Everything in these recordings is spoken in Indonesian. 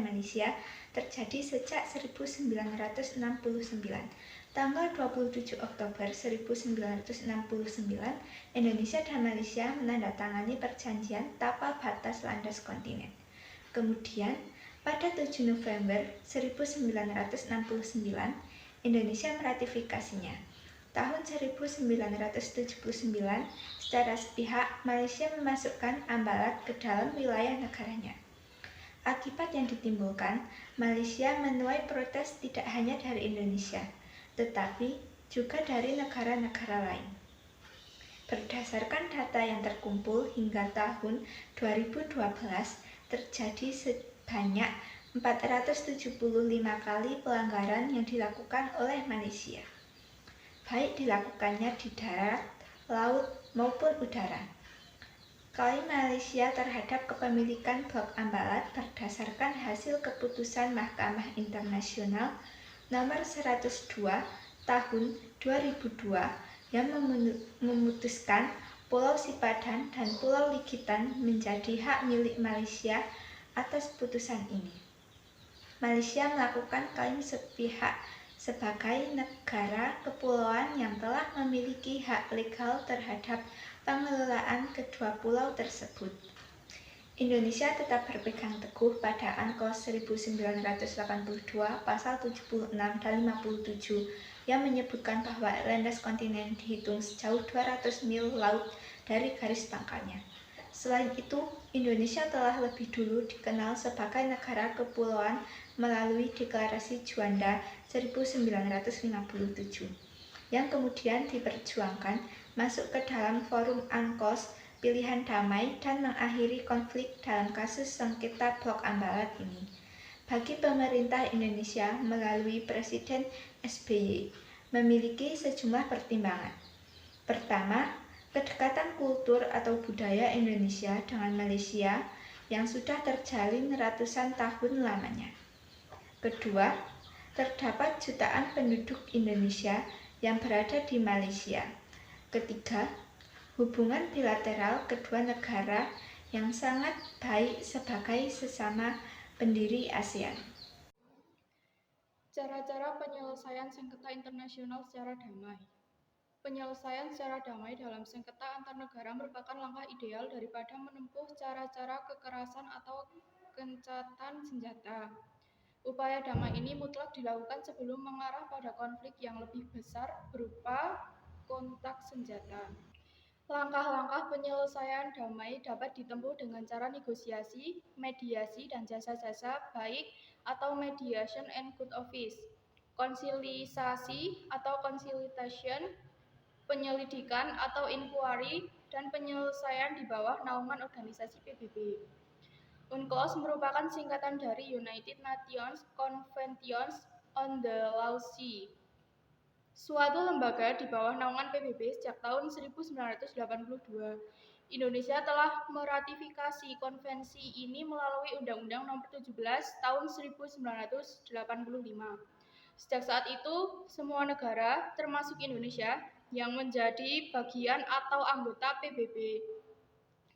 dan Malaysia terjadi sejak 1969. Tanggal 27 Oktober 1969, Indonesia dan Malaysia menandatangani perjanjian tapal batas landas kontinen. Kemudian, pada 7 November 1969, Indonesia meratifikasinya. Tahun 1979, secara sepihak Malaysia memasukkan Ambalat ke dalam wilayah negaranya. Akibat yang ditimbulkan, Malaysia menuai protes tidak hanya dari Indonesia, tetapi juga dari negara-negara lain. Berdasarkan data yang terkumpul hingga tahun 2012, terjadi sebanyak 475 kali pelanggaran yang dilakukan oleh Malaysia, baik dilakukannya di darat, laut, maupun udara. Klaim Malaysia terhadap kepemilikan blok Ambalat berdasarkan hasil keputusan Mahkamah Internasional nomor 102 tahun 2002 yang memutuskan Pulau Sipadan dan Pulau Ligitan menjadi hak milik Malaysia. Atas putusan ini, Malaysia melakukan klaim sepihak sebagai negara kepulauan yang telah memiliki hak legal terhadap pengelolaan kedua pulau tersebut. Indonesia tetap berpegang teguh pada UNCLOS 1982 pasal 76 dan 57 yang menyebutkan bahwa landas kontinen dihitung sejauh 200 mil laut dari garis pangkalnya. Selain itu, Indonesia telah lebih dulu dikenal sebagai negara kepulauan melalui Deklarasi Juanda 1957 yang kemudian diperjuangkan masuk ke dalam forum UNCLOS pilihan damai dan mengakhiri konflik dalam kasus sengketa blok Ambalat ini. Bagi pemerintah Indonesia melalui Presiden SBY memiliki sejumlah pertimbangan. Pertama, kedekatan kultur atau budaya Indonesia dengan Malaysia yang sudah terjalin ratusan tahun lamanya. Kedua, terdapat jutaan penduduk Indonesia yang berada di Malaysia. Ketiga, hubungan bilateral kedua negara yang sangat baik sebagai sesama pendiri ASEAN. Cara-cara penyelesaian sengketa internasional secara damai. Penyelesaian secara damai dalam sengketa antar negara merupakan langkah ideal daripada menempuh cara-cara kekerasan atau gencatan senjata. Upaya damai ini mutlak dilakukan sebelum mengarah pada konflik yang lebih besar berupa kontak senjata. Langkah-langkah penyelesaian damai dapat ditempuh dengan cara negosiasi, mediasi, dan jasa-jasa baik atau mediation and good office, konsilisasi atau conciliation, penyelidikan atau inquiry, dan penyelesaian di bawah naungan organisasi PBB. UNCLOS merupakan singkatan dari United Nations Convention on the Law Sea, suatu lembaga di bawah naungan PBB sejak tahun 1982. Indonesia telah meratifikasi konvensi ini melalui Undang-Undang Nomor 17 Tahun 1985. Sejak saat itu, semua negara, termasuk Indonesia, yang menjadi bagian atau anggota PBB,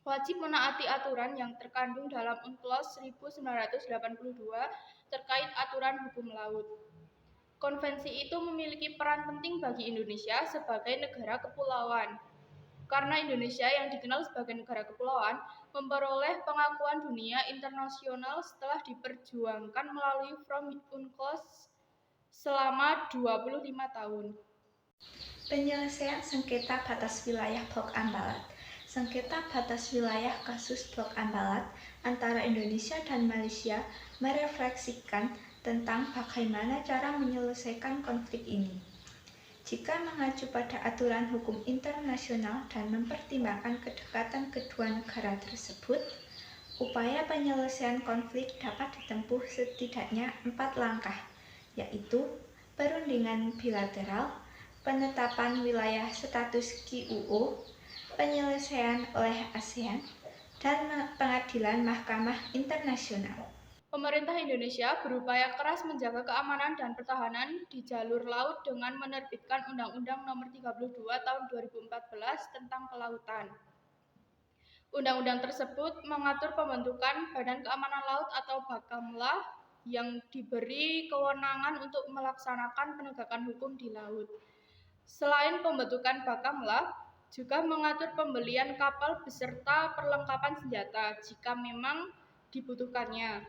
wajib menaati aturan yang terkandung dalam UNCLOS 1982 terkait aturan hukum laut. Konvensi itu memiliki peran penting bagi Indonesia sebagai negara kepulauan, karena Indonesia yang dikenal sebagai negara kepulauan memperoleh pengakuan dunia internasional setelah diperjuangkan melalui From UNCLOS selama 25 tahun. Penyelesaian sengketa batas wilayah blok Ambalat. Sengketa batas wilayah kasus blok Ambalat antara Indonesia dan Malaysia merefleksikan tentang bagaimana cara menyelesaikan konflik ini. Jika mengacu pada aturan hukum internasional dan mempertimbangkan kedekatan kedua negara tersebut, upaya penyelesaian konflik dapat ditempuh setidaknya 4 langkah, yaitu perundingan bilateral, penetapan wilayah status QUO, penyelesaian oleh ASEAN, dan pengadilan Mahkamah Internasional. Pemerintah Indonesia berupaya keras menjaga keamanan dan pertahanan di jalur laut dengan menerbitkan Undang-Undang Nomor 32 Tahun 2014 tentang Kelautan. Undang-undang tersebut mengatur pembentukan Badan Keamanan Laut atau Bakamla yang diberi kewenangan untuk melaksanakan penegakan hukum di laut. Selain pembentukan Bakamla, juga mengatur pembelian kapal beserta perlengkapan senjata jika memang dibutuhkannya.